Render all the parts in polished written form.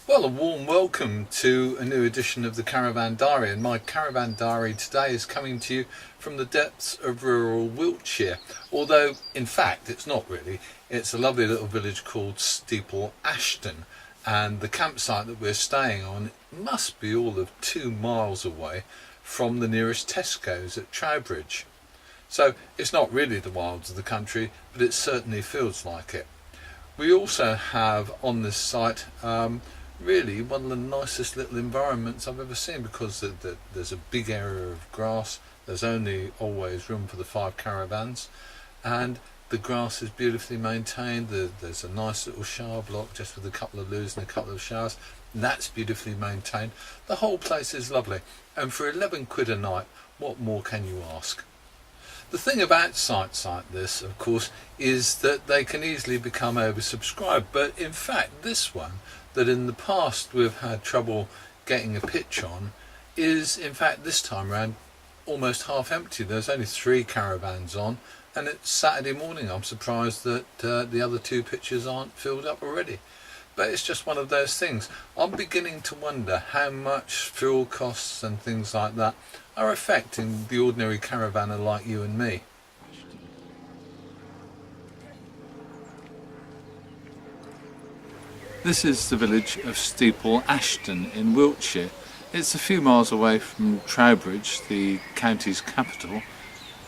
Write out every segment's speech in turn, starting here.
Well, a warm welcome to a new edition of the Caravan Diary, and my Caravan Diary today is coming to you from the depths of rural Wiltshire, although in fact it's not really. It's a lovely little village called Steeple Ashton, and the campsite that we're staying on must be all of 2 miles away from the nearest Tesco's at Trowbridge. So it's not really the wilds of the country, but it certainly feels like it. We also have on this site really one of the nicest little environments I've ever seen, because there's a big area of grass. There's only always room for the 5 caravans, and the grass is beautifully maintained. There's a nice little shower block just with a couple of loos and a couple of showers, and that's beautifully maintained. The whole place is lovely, and for 11 quid a night, what more can you ask? The thing about sites like this, of course, is that they can easily become oversubscribed, but in fact this one, that in the past we've had trouble getting a pitch on, is in fact this time around almost half empty. There's only 3 caravans on, and it's Saturday morning. I'm surprised that the other 2 pitches aren't filled up already. But it's just one of those things. I'm beginning to wonder how much fuel costs and things like that are affecting the ordinary caravanner like you and me. This is the village of Steeple Ashton in Wiltshire. It's a few miles away from Trowbridge, the county's capital,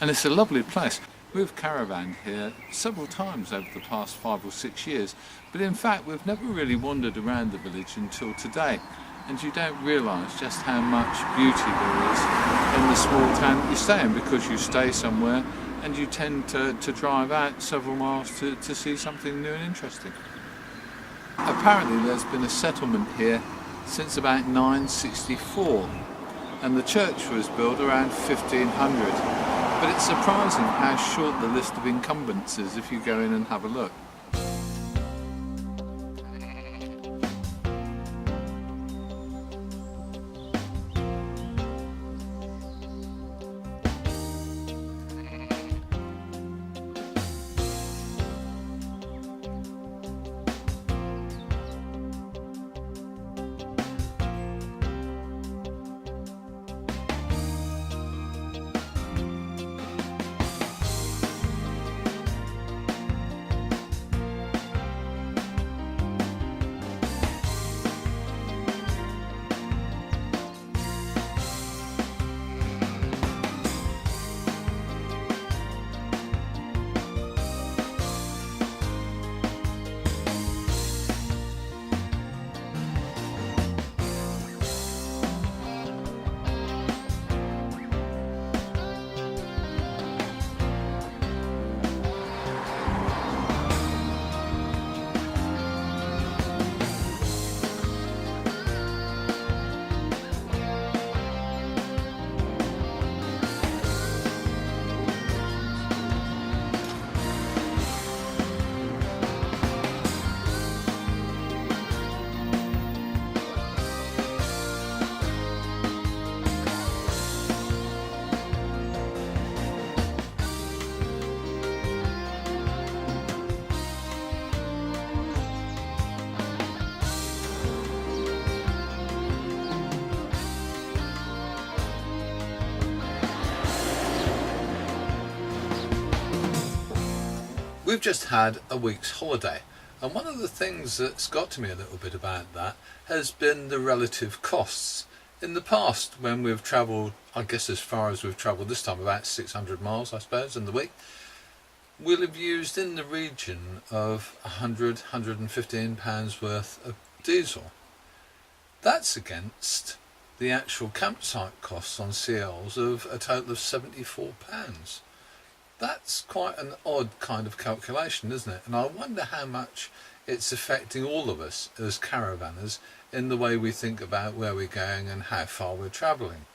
and it's a lovely place. We've caravanned here several times over the past 5 or 6 years, but in fact we've never really wandered around the village until today, and you don't realise just how much beauty there is in the small town that you stay in, because you stay somewhere and you tend to drive out several miles to see something new and interesting. Apparently there's been a settlement here since about 964, and the church was built around 1500, but it's surprising how short the list of incumbents is if you go in and have a look. We've just had a week's holiday, and one of the things that's got to me a little bit about that has been the relative costs. In the past, when we've travelled, I guess as far as we've travelled this time, about 600 miles I suppose in the week, we'll have used in the region of £115 worth of diesel. That's against the actual campsite costs on CLs of a total of £74. That's quite an odd kind of calculation, isn't it? And I wonder how much it's affecting all of us as caravanners in the way we think about where we're going and how far we're travelling.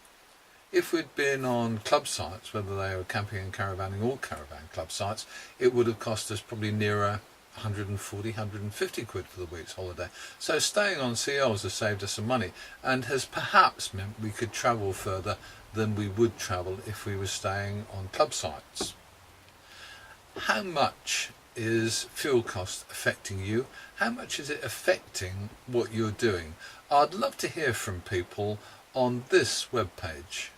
If we'd been on club sites, whether they were camping and caravanning or caravan club sites, it would have cost us probably nearer 140, 150 quid for the week's holiday. So staying on CLs has saved us some money and has perhaps meant we could travel further than we would travel if we were staying on club sites. How much is fuel cost affecting you? How much is it affecting what you're doing? I'd love to hear from people on this webpage.